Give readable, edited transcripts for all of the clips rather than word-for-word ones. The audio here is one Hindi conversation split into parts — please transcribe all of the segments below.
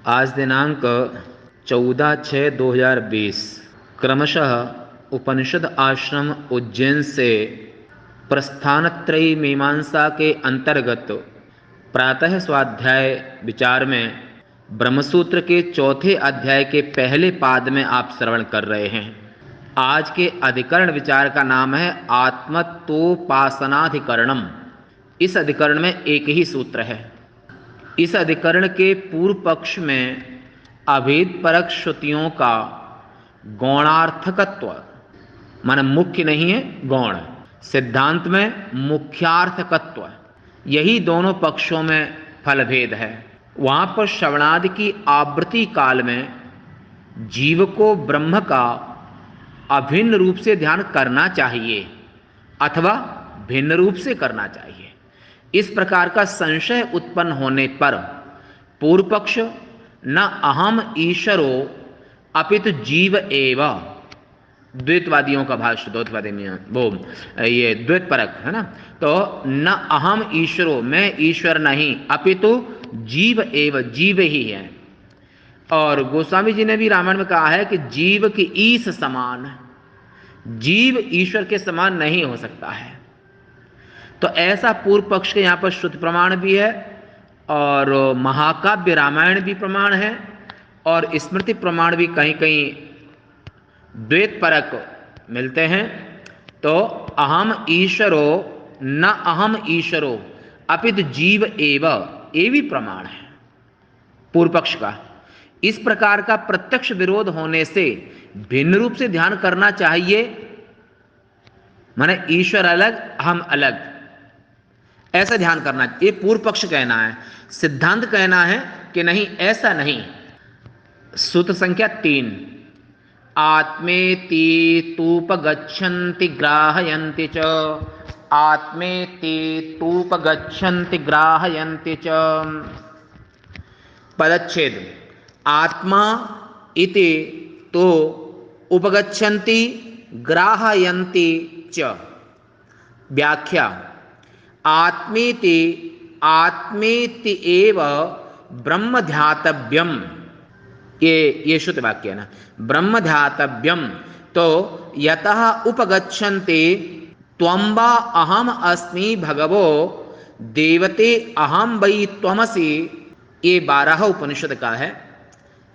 आज दिनांक 14/6/2020 क्रमशः उपनिषद आश्रम उज्जैन से प्रस्थानत्रयी मीमांसा के अंतर्गत प्रातः स्वाध्याय विचार में ब्रह्मसूत्र के चौथे अध्याय के पहले पाद में आप श्रवण कर रहे हैं। आज के अधिकरण विचार का नाम है आत्मत्वोपासनाधिकरणम। इस अधिकरण में एक ही सूत्र है। इस अधिकरण के पूर्व पक्ष में अभेद परक श्रुतियों का गौणार्थकत्व माने मुख्य नहीं है, गौण, सिद्धांत में मुख्यार्थकत्व, यही दोनों पक्षों में फलभेद है। वहां पर श्रवणादि की आवृत्ति काल में जीव को ब्रह्म का अभिन्न रूप से ध्यान करना चाहिए अथवा भिन्न रूप से करना चाहिए। इस प्रकार का संशय उत्पन्न होने पर पूर्व पक्ष न अहम ईश्वरो अपितु जीव एव, द्वैतवादियों का भाष्य, द्वैतवादी वो ये द्वैत परक है ना, तो न अहम ईश्वरो, मैं ईश्वर नहीं, अपितु जीव एव, जीव ही है। और गोस्वामी जी ने भी रामायण में कहा है कि जीव की ईश समान, जीव ईश्वर के समान नहीं हो सकता है। तो ऐसा पूर्व पक्ष के यहाँ पर श्रुति प्रमाण भी है और महाकाव्य रामायण भी प्रमाण है और स्मृति प्रमाण भी कहीं कहीं द्वैत परक मिलते हैं। तो अहम ईश्वरो न अहम ईश्वरो अपितु जीव एव, ये भी प्रमाण है पूर्व पक्ष का। इस प्रकार का प्रत्यक्ष विरोध होने से भिन्न रूप से ध्यान करना चाहिए, माने ईश्वर अलग हम अलग, ऐसा ध्यान करना, ये पूर्व पक्ष कहना है। सिद्धांत कहना है कि नहीं, ऐसा नहीं। सूत्र संख्या 3, आत्मेति तूपगच्छन्ति ग्राहयन्ति च, आत्मेति तूपगच्छन्ति ग्राहयन्ति च। पदच्छेद, आत्मा इति तो उपगच्छन्ति ग्राहयन्ति च। व्याख्या, आत्मेति आत्मेति एव ब्रह्म ध्यातव्यम, ये शुद्ध वाक्य है ना, ब्रह्म ध्यातव्यम। तो यतः उपगच्छन्ति त्वं वा अहम अस्मि भगवो देवते अहम वै त्वमसि, ये 12 उपनिषद का है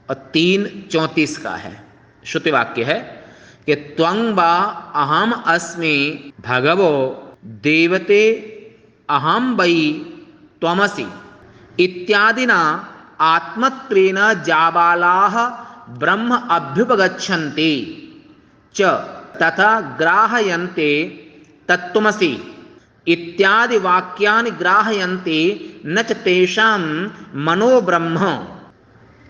और 3:34 का है। श्रुति वाक्य है कि त्वं वा अहम अस्मि भगवो देवते अहम वै त्वमसि इत्यादिना आत्मत्वेन जाबालाः ब्रह्म अभ्युपगच्छन्ति च तथा ग्राहयन्ते तत्त्वमसि इत्यादि वाक्यानि ग्राहयन्ति न च तेषां मनोब्रह्म।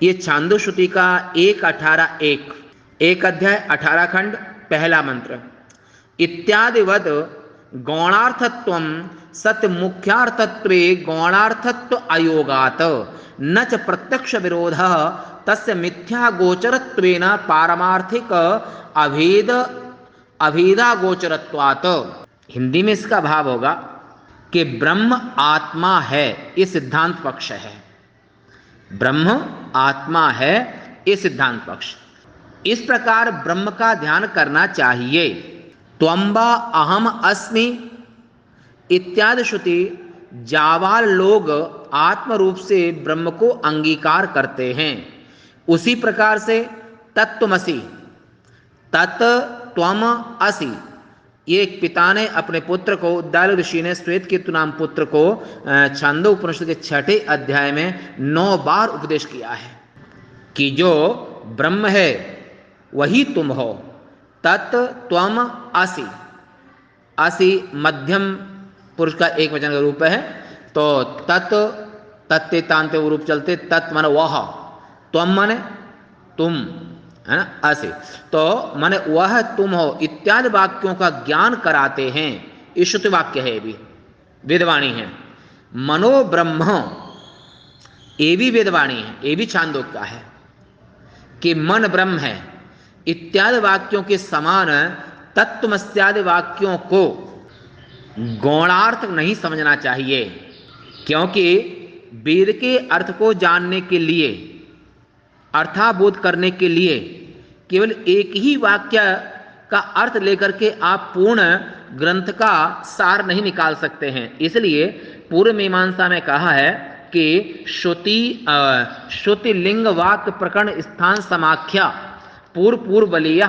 ये छांदोश्रुति का 1:18-1, एक अध्याय 18 खंड पहला मंत्र। इत्यादिवद गौणार्थत्वं सत्य मुख्यार्थत्वे गौणार्थत्व अयोगात न च प्रत्यक्ष विरोधः तस्य मिथ्या गोचरत्वेन पारमार्थिक अभेदा गोचरत्वात्। हिंदी में इसका भाव होगा कि ब्रह्म आत्मा है, ये सिद्धांत पक्ष है। ब्रह्म आत्मा है, ये सिद्धांत पक्ष। इस प्रकार ब्रह्म का ध्यान करना चाहिए। त्वं वा अहम अस्मि इत्यादि श्रुति जावाल लोग आत्म रूप से ब्रह्म को अंगीकार करते हैं। उसी प्रकार से तत्त्वमसि, तत् त्वम असि, ये एक पिता ने अपने पुत्र को, उद्दाल ऋषि ने श्वेत केतु नाम पुत्र को छांदो उपनिषद के 6ठे अध्याय में 9 बार उपदेश किया है कि जो ब्रह्म है वही तुम हो। तत् त्वम असि, असि मध्यम पुरुष का एक वचन का रूप है, तो तत् तत्ते तांते वो रूप चलते, तत् माने वह, त्वम माने तुम, है ना, असि तो माने वह तुम हो, इत्यादि वाक्यों का ज्ञान कराते हैं। ये श्रुति वाक्य है, ये भी वेदवाणी है। मनोब्रह्म, ये भी वेदवाणी है, ये भी छांदोग्य का है कि मन ब्रह्म है। इत्यादि वाक्यों के समान तत्त्वमस्यादि वाक्यों को गौणार्थ नहीं समझना चाहिए, क्योंकि वेद के अर्थ को जानने के लिए अर्थाबोध करने के लिए केवल एक ही वाक्य का अर्थ लेकर के आप पूर्ण ग्रंथ का सार नहीं निकाल सकते हैं। इसलिए पूर्व मीमांसा में कहा है कि श्रुति लिंग वाक्य प्रकरण स्थान समाख्या पूर्व बलिया,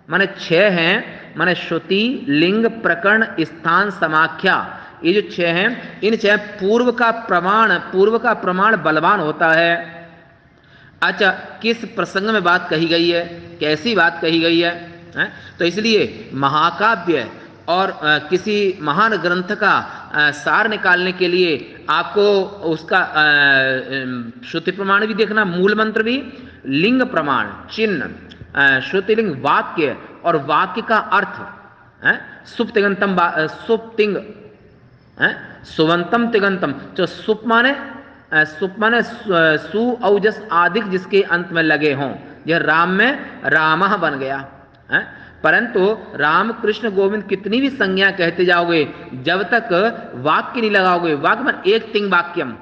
माने 6 हैं, माने श्रुति लिंग प्रकरण स्थान समाख्या, ये जो 6 हैं, इन 6 पूर्व का प्रमाण बलवान होता है। अच्छा, किस प्रसंग में बात कही गई है, कैसी बात कही गई है? तो इसलिए महाकाव्य और किसी महान ग्रंथ का सार निकालने के लिए आपको उसका श्रुति प्रमाण भी देखना, मूल मंत्र भी, लिंग प्रमाण, चिन्ह, श्रुति लिंग वाक्य और वाक्य का अर्थ, सुप्तिगंतम सुप्तिंग, सुवंतम तिगंतम। तो सुप माने सु औजस आदिक जिसके अंत में लगे हों, यह राम में रामः बन गया है। परंतु राम कृष्ण गोविंद कितनी भी संज्ञा कहते जाओगे, जब तक वाक्य नहीं लगाओगे, वाक्य में एक तिंग वाक्यम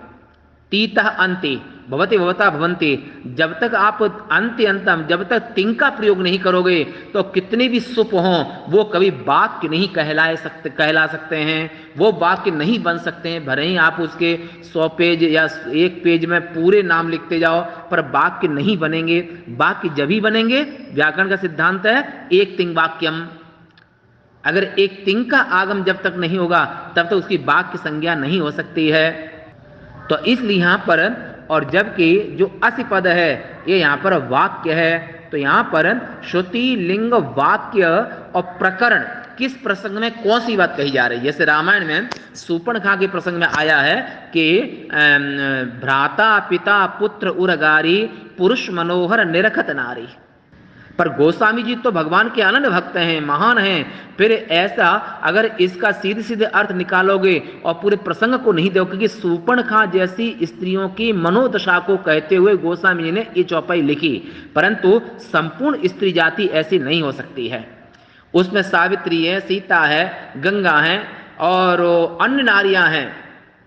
तीतः अंति भवति भवता भवंति, जब तक आप अंत्य अंतम, जब तक तिंग का प्रयोग नहीं करोगे तो कितने भी सुप हों वो कभी वाक्य नहीं कहला सकते हैं, वो वाक्य नहीं बन सकते हैं। भले ही आप उसके 100 पेज या 1 पेज में पूरे नाम लिखते जाओ, पर वाक्य नहीं बनेंगे। वाक्य जब ही बनेंगे, व्याकरण का सिद्धांत है एक तिंग वाक्यम। अगर एक तिंग का आगम जब तक नहीं होगा तब तक उसकी वाक्य संज्ञा नहीं हो सकती है। तो इसलिए यहां पर, और जबकि जो असि पद है ये यहां पर वाक्य है, तो यहां पर श्रुति लिंग वाक्य और प्रकरण किस प्रसंग में कौन सी बात कही जा रही है। जैसे रामायण में शूर्पणखा के प्रसंग में आया है कि भ्राता पिता पुत्र उरगारी पुरुष मनोहर निरखत नारी। पर गोस्वामी जी तो भगवान के अनन्य भक्त हैं, महान हैं, फिर ऐसा अगर इसका सीधे सीधे अर्थ निकालोगे और पूरे प्रसंग को नहीं देखोगे कि शूर्पणखा जैसी स्त्रियों की मनोदशा को कहते हुए गोस्वामी जी ने ये चौपाई लिखी, परंतु संपूर्ण स्त्री जाति ऐसी नहीं हो सकती है। उसमें सावित्री है, सीता है, गंगा है और अन्य नारियां हैं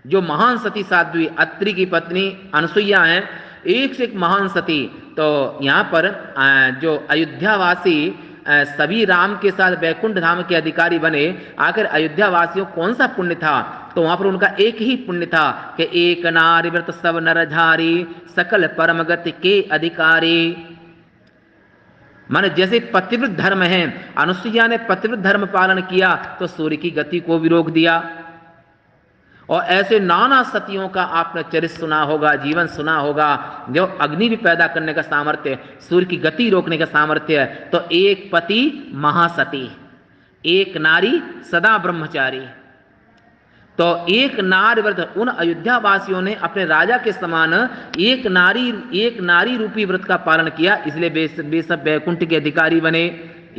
जो महान सती साध्वी, अत्रि की पत्नी अनसुईया हैं, एक से एक महान सती। तो यहाँ पर जो अयोध्यावासी सभी राम के साथ वैकुंठ धाम के अधिकारी बने, आखिर अयोध्यावासियों कौन सा पुण्य था? तो वहां पर उनका एक ही पुण्य था कि एक नारी व्रत सब नरधारी सकल परम गति के अधिकारी। माने जैसे पतिव्रत धर्म है, अनुसुईया ने पतिव्रत धर्म पालन किया तो सूर्य की गति को भी रोक दिया। और ऐसे नाना सतियों का आपने चरित्र सुना होगा, जीवन सुना होगा, जो अग्नि भी पैदा करने का सामर्थ्य, सूर्य की गति रोकने का सामर्थ्य है। तो एक पति महासती, एक नारी सदा ब्रह्मचारी। तो एक नारी व्रत, उन अयोध्या वासियों ने अपने राजा के समान एक नारी रूपी व्रत का पालन किया, इसलिए वे सब वैकुंठ के अधिकारी बने।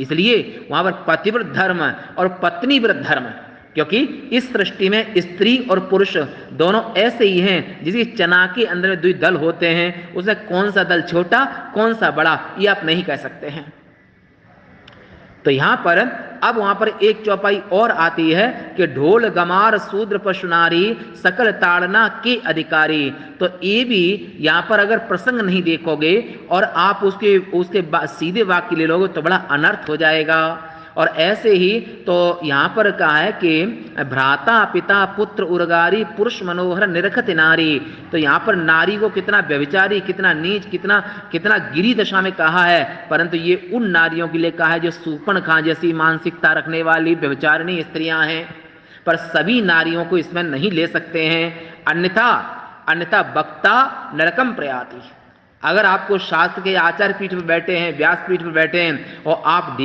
इसलिए वहां पर पतिव्रत धर्म और पत्नी व्रत धर्म, क्योंकि इस सृष्टि में स्त्री और पुरुष दोनों ऐसे ही हैं जिसकी चना के अंदर में 2 दल होते हैं, उसमें कौन सा दल छोटा कौन सा बड़ा ये आप नहीं कह सकते हैं। तो यहां पर अब वहां पर एक चौपाई और आती है कि ढोल गमार शूद्र पशु नारी सकल ताड़ना के अधिकारी। तो ये भी यहां पर अगर प्रसंग नहीं देखोगे और आप उसके सीधे वाक्य ले लोगे तो बड़ा अनर्थ हो जाएगा। और ऐसे ही तो यहां पर कहा है कि भ्राता पिता पुत्र उरगारी पुरुष मनोहर निरखत नारी। तो यहां पर नारी को कितना व्यभिचारी, कितना नीच, कितना गिरी दशा में कहा है, परंतु ये उन नारियों के लिए कहा है जो शूर्पणखा जैसी मानसिकता रखने वाली व्यभिचारिणी स्त्रियां हैं। पर सभी नारियों को इसमें नहीं ले सकते हैं, अन्यथा वक्ता नरकम प्रयाति। अगर आपको शास्त्र के आचार्य पीठ पर बैठे हैं, व्यास पीठ पर बैठे हैं और आप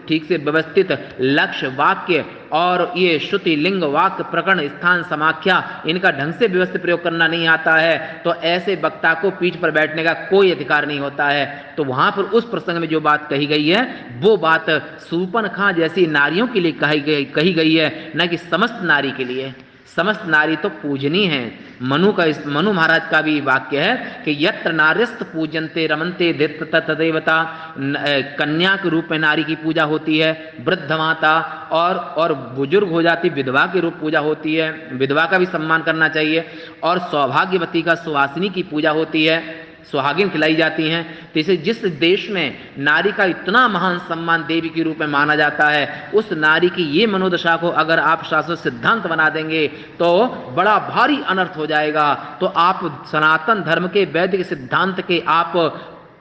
ठीक से व्यवस्थित लक्ष्य वाक्य और ये श्रुति लिंग वाक्य प्रकरण स्थान समाख्या इनका ढंग से व्यवस्थित प्रयोग करना नहीं आता है, तो ऐसे वक्ता को पीठ पर बैठने का कोई अधिकार नहीं होता है। तो वहां पर उस प्रसंग में जो बात कही गई है वो बात शूर्पणखा जैसी नारियों के लिए कही गई है, न कि समस्त नारी के लिए। समस्त नारी तो पूजनीय है। मनु महाराज का भी वाक्य है कि यत्र नार्यस्त पूजनते रमनते तदेवता। कन्या के रूप में नारी की पूजा होती है, वृद्ध माता और बुजुर्ग हो जाती विधवा के रूप पूजा होती है, विधवा का भी सम्मान करना चाहिए। और सौभाग्यवती का सुवासिनी की पूजा होती है। सुहागिन खिलाई जाती हैं। तो इसे जिस देश में नारी का इतना महान सम्मान देवी के रूप में माना जाता है, उस नारी की ये मनोदशा को अगर आप शास्त्र सिद्धांत बना देंगे तो बड़ा भारी अनर्थ हो जाएगा। तो आप सनातन धर्म के वैदिक सिद्धांत के आप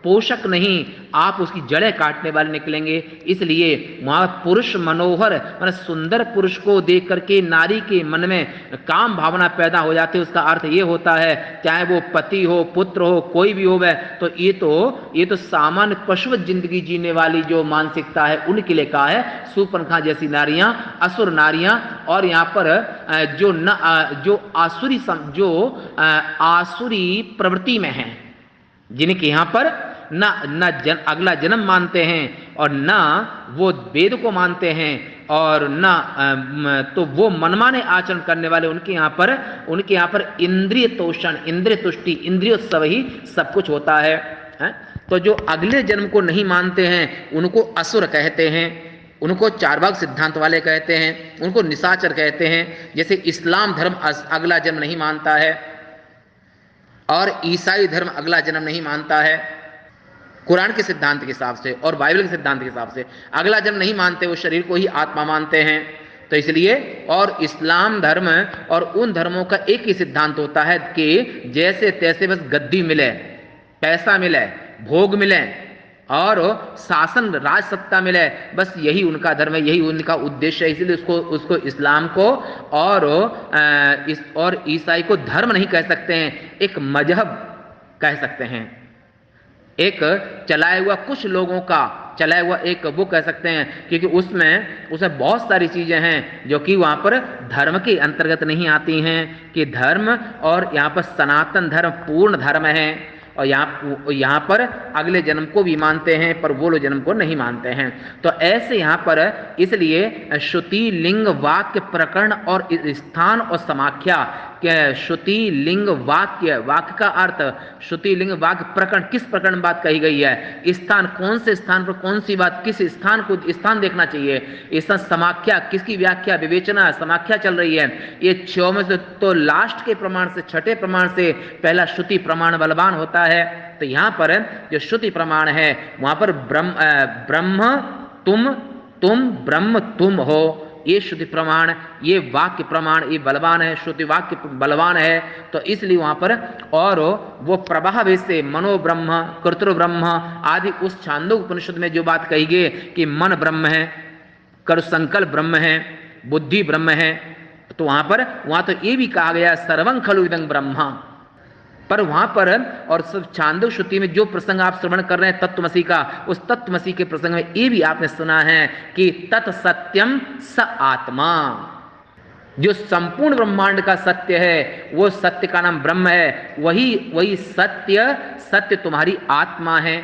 पोषक नहीं, आप उसकी जड़ें काटने वाले निकलेंगे। इसलिए वहां पुरुष मनोहर मतलब सुंदर पुरुष को देख करके नारी के मन में काम भावना पैदा हो जाती है। उसका अर्थ ये होता है, चाहे वो पति हो, पुत्र हो, कोई भी हो, वह तो ये तो सामान्य पशु जिंदगी जीने वाली जो मानसिकता है उनके लिए कहा है। शूर्पणखा जैसी नारियां असुर नारियां, और यहाँ पर जो आसुरी प्रवृत्ति में हैं, जिनके यहाँ पर अगला जन्म मानते हैं और ना वो वेद को मानते हैं और ना तो वो मनमाने आचरण करने वाले, उनके यहाँ पर इंद्रिय तोषण, इंद्रिय तुष्टि, इंद्रियोत्सव ही सब कुछ होता है। तो जो अगले जन्म को नहीं मानते हैं उनको असुर कहते हैं, उनको चारवाक सिद्धांत वाले कहते हैं, उनको निशाचर कहते हैं। जैसे इस्लाम धर्म अगला जन्म नहीं मानता है और ईसाई धर्म अगला जन्म नहीं मानता है, कुरान के सिद्धांत के हिसाब से और बाइबल के सिद्धांत के हिसाब से अगला जन्म नहीं मानते, वो शरीर को ही आत्मा मानते हैं। तो इसलिए और इस्लाम धर्म और उन धर्मों का एक ही सिद्धांत होता है कि जैसे तैसे बस गद्दी मिले, पैसा मिले, भोग मिले और शासन राज सत्ता मिले, बस यही उनका धर्म है, यही उनका उद्देश्य है। इसलिए उसको इस्लाम को और ईसाई को धर्म नहीं कह सकते हैं, एक मजहब कह सकते हैं, एक चलाया हुआ कुछ लोगों का चलाया हुआ एक वो कह सकते हैं, क्योंकि उसमें बहुत सारी चीजें हैं जो कि वहां पर धर्म के अंतर्गत नहीं आती हैं। कि धर्म और यहाँ पर सनातन धर्म पूर्ण धर्म है और यहाँ पर अगले जन्म को भी मानते हैं पर वो लोग जन्म को नहीं मानते हैं। तो ऐसे यहाँ पर इसलिए श्रुति लिंग वाक्य प्रकरण और स्थान और समाख्या, श्रुति लिंग वाक्य का अर्थ, श्रुति लिंग वाक्य प्रकरण, किस प्रकरण में बात कही गई है, स्थान कौन से स्थान पर कौन सी बात, किस स्थान को स्थान देखना चाहिए, स्थान, समाख्या किसकी व्याख्या विवेचना समाख्या चल रही है। ये 6 में से तो लास्ट के प्रमाण से, छठे प्रमाण से पहला श्रुति प्रमाण बलवान होता है। तो यहाँ पर जो श्रुति प्रमाण है वहां पर ब्रह्म तुम ब्रह्म तुम हो, ये श्रुति प्रमाण, ये वाक्य प्रमाण ये बलवान है, श्रुति वाक्य बलवान है। तो इसलिए वहां पर और वो प्रवाह से मनोब्रह्म कर्तृब्रह्म आदि उस छांदोग्य उपनिषद में जो बात कही गई कि मन ब्रह्म है, कर संकल्प ब्रह्म है, बुद्धि ब्रह्म है, तो वहां तो ये भी कहा गया सर्वं खलु इदं ब्रह्म। पर वहां पर और सब छांदोग्य श्रुति में जो प्रसंग आप श्रवण कर रहे हैं तत्वमसी का, उस तत्वमसी के प्रसंग में ये भी आपने सुना है कि तत् सत्यम स आत्मा, जो संपूर्ण ब्रह्मांड का सत्य है वो सत्य का नाम ब्रह्म है, वही सत्य तुम्हारी आत्मा है।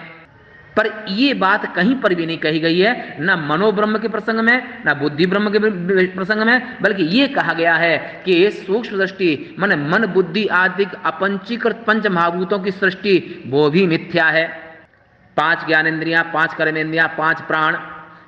पर ये बात कहीं पर भी नहीं कही गई है, ना मनोब्रह्म के प्रसंग में ना बुद्धि ब्रह्म के प्रसंग में, बल्कि ये कहा गया है कि सूक्ष्म दृष्टि मन बुद्धि आदि अपंचीकृत पंच महाभूतों की सृष्टि वो भी मिथ्या है। 5 ज्ञानेंद्रियां, 5 कर्मेंद्रियां, 5 प्राण,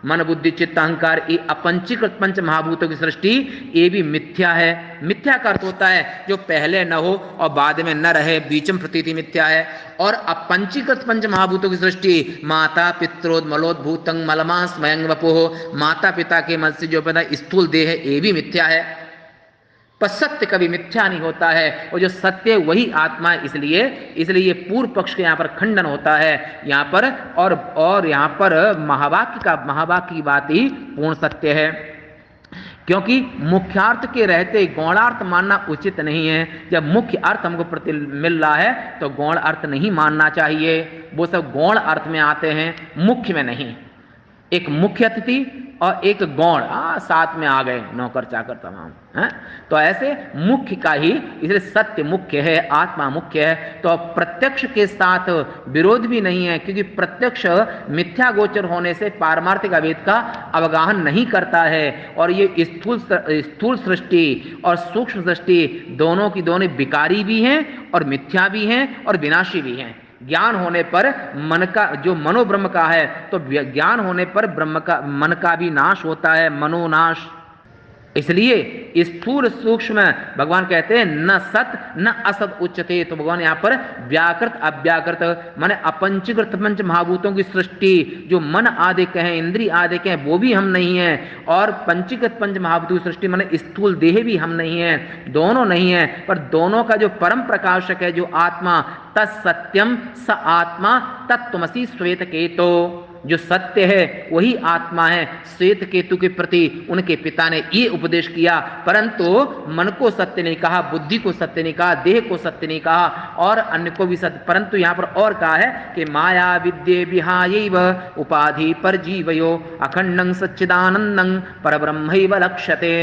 मन बुद्धि चित्त अहंकार, ये अपंचीकृत पंच महाभूतों की सृष्टि ये भी मिथ्या है। मिथ्या का अर्थ होता है जो पहले न हो और बाद में न रहे, बीचम प्रतीति मिथ्या है। और अपंचीकृत पंच महाभूतों की सृष्टि माता पित्रोद मलोद्भूतं मलमांस मयंग वपुः, माता पिता के मल से जो पैदा स्थूल देह है ये भी मिथ्या है। पर सत्य कभी मिथ्या नहीं होता है, और जो सत्य है वही आत्मा है। इसलिए पूर्व पक्ष के यहाँ पर खंडन होता है यहाँ पर, और यहाँ पर महावाक्य की बात ही पूर्ण सत्य है। क्योंकि मुख्यार्थ के रहते गौणार्थ मानना उचित नहीं है। जब मुख्य अर्थ हमको मिल रहा है तो गौण अर्थ नहीं मानना चाहिए, वो सब गौण अर्थ में आते हैं, मुख्य में नहीं। एक मुख्य अतिथि और एक गौण साथ में आ गए, नौकर चाकर तमाम है। तो ऐसे मुख्य का ही, इसलिए सत्य मुख्य है, आत्मा मुख्य है। तो प्रत्यक्ष के साथ विरोध भी नहीं है, क्योंकि प्रत्यक्ष मिथ्या गोचर होने से पारमार्थिक अवेद का अवगाहन नहीं करता है। और ये स्थूल सृष्टि और सूक्ष्म सृष्टि दोनों की दोनों विकारी भी हैं और मिथ्या भी हैं और विनाशी भी हैं। ज्ञान होने पर मन का, जो मनोब्रह्म का है, तो ज्ञान होने पर मन का भी नाश होता है, मनोनाश। इसलिए स्थूल सूक्ष्म भगवान कहते हैं न सत न असत उच्चते। तो भगवान यहाँ पर व्याकृत अव्याकृत माने अपंचीकृत पंच महाभूतों की सृष्टि, जो मन आदि कहें इंद्रिय आदि कहें वो भी हम नहीं है, और पंचीकृत पंच महाभूतों की सृष्टि माने स्थूल देह भी हम नहीं है, दोनों नहीं है। पर दोनों का जो परम प्रकाशक है जो आत्मा, तत्सत्यम स आत्मा तत्त्वमसि श्वेत केतो, जो सत्य है वही आत्मा है। श्वेत केतु के प्रति उनके पिता ने ये उपदेश किया, परंतु मन को सत्य नहीं कहा, बुद्धि को सत्य नहीं कहा, देह को सत्य नहीं कहा, और अन्य को भी सत्य, परंतु यहां पर और कहा है कि माया विद्ये विहायैव उपाधि पर जीवयो अखंडं सच्चिदानंदं परब्रह्मैव लक्ष्यते।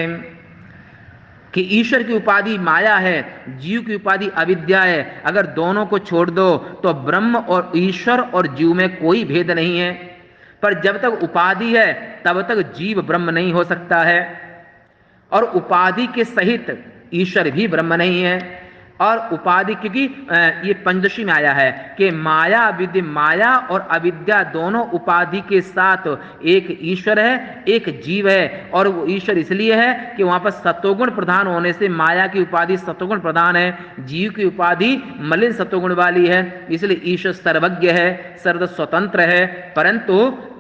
कि ईश्वर की उपाधि माया है, जीव की उपाधि अविद्या है। अगर दोनों को छोड़ दो तो ब्रह्म और ईश्वर और जीव में कोई भेद नहीं है। पर जब तक उपाधि है तब तक जीव ब्रह्म नहीं हो सकता है, और उपाधि के सहित ईश्वर भी ब्रह्म नहीं है। और उपाधि, क्योंकि ये पंचदशी में आया है कि माया विद्या, माया और अविद्या दोनों उपाधि के साथ एक ईश्वर है एक जीव है। और वो ईश्वर इसलिए है कि वहां पर सतोगुण प्रधान होने से माया की उपाधि सतोगुण प्रधान है, जीव की उपाधि मलिन सतोगुण वाली है। इसलिए ईश्वर सर्वज्ञ है, सर्व स्वतंत्र है,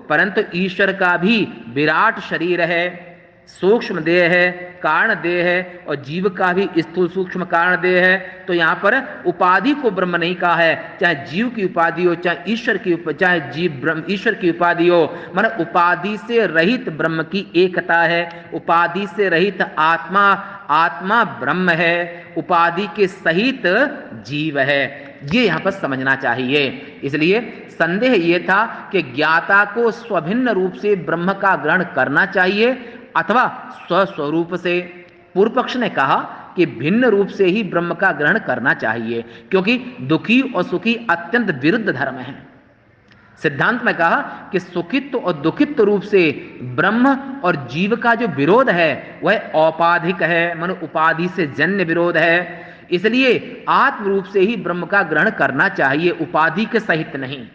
परंतु ईश्वर का भी विराट शरीर है, सूक्ष्म देह है, कारण देह है, और जीव का भी स्थूल सूक्ष्म कारण देह है। तो यहां पर उपाधि को ब्रह्म नहीं कहा है, चाहे जीव की उपाधि हो, चाहे ईश्वर की, चाहे जीव ब्रह्म ईश्वर की उपाधि हो, माने उपाधि से रहित ब्रह्म की एकता है। उपाधि से रहित आत्मा, आत्मा ब्रह्म है, उपाधि के सहित जीव है। ये यहां पर समझना चाहिए। इसलिए संदेह यह था कि ज्ञाता को स्वभिन्न रूप से ब्रह्म का ग्रहण करना चाहिए अथवा स्वस्वरूप से। पूर्व पक्ष ने कहा कि भिन्न रूप से ही ब्रह्म का ग्रहण करना चाहिए, क्योंकि दुखी और सुखी अत्यंत विरुद्ध धर्म है। सिद्धांत में कहा कि सुखित्व और दुखित्व रूप से ब्रह्म और जीव का जो विरोध है वह औपाधिक है, मानो उपाधि से जन्य विरोध है। इसलिए आत्म रूप से ही ब्रह्म का ग्रहण करना चाहिए, उपाधि के सहित नहीं।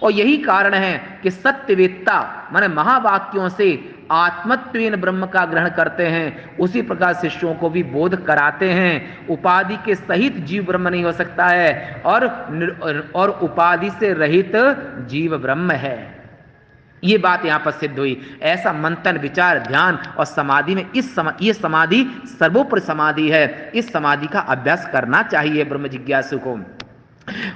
और यही कारण है कि सत्यवेत्ता माने महावाक्यों से आत्मत्वेन ब्रह्म का ग्रहण करते हैं, उसी प्रकार शिष्यों को भी बोध कराते हैं। उपाधि के सहित जीव ब्रह्म नहीं हो सकता है, और उपाधि से रहित जीव ब्रह्म है। ये बात यहां पर सिद्ध हुई। ऐसा मंथन, विचार, ध्यान और समाधि में ये समाधि सर्वोपरि समाधि है। इस समाधि का अभ्यास करना चाहिए ब्रह्म जिज्ञासु को।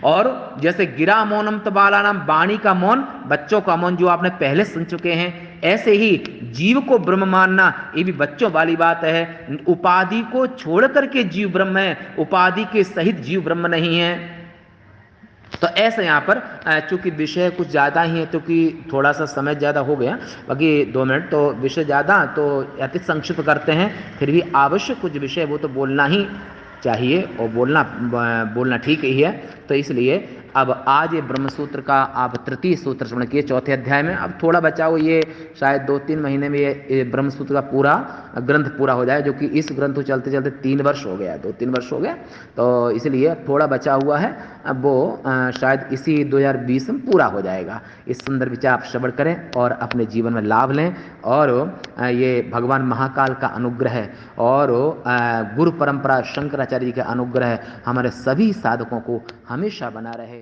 और जैसे गिरा मौनम तो बालानाम, वाणी का मौन बच्चों का मौन, जो आपने पहले सुन चुके हैं, ऐसे ही जीव को ब्रह्म मानना ये भी बच्चों वाली बात है। उपाधि को छोड़ करके जीव ब्रह्म है, उपाधि के सहित जीव ब्रह्म नहीं है। तो ऐसे यहाँ पर चूंकि विषय कुछ ज़्यादा ही है, क्योंकि थोड़ा सा समय ज़्यादा हो गया, बाकी 2 मिनट, तो विषय ज़्यादा तो अति संक्षिप्त करते हैं। फिर भी आवश्यक कुछ विषय वो तो बोलना ही चाहिए, और बोलना ठीक ही है। तो इसलिए अब आज ये ब्रह्मसूत्र का आप तृतीय सूत्र श्रवण किए, चौथे अध्याय में। अब थोड़ा बचा हो, ये शायद 2-3 महीने में ये ब्रह्मसूत्र का पूरा ग्रंथ पूरा हो जाए, जो कि इस ग्रंथ को चलते चलते 3 वर्ष हो गया, 2-3 वर्ष हो गया। तो इसलिए थोड़ा बचा हुआ है, अब वो शायद इसी 2020 में पूरा हो जाएगा। इस सुंदर विचार आप श्रवण करें और अपने जीवन में लाभ लें। और ये भगवान महाकाल का अनुग्रह है, और गुरु परंपरा शंकराचार्य जी का अनुग्रह हमारे सभी साधकों को हमेशा बना रहे।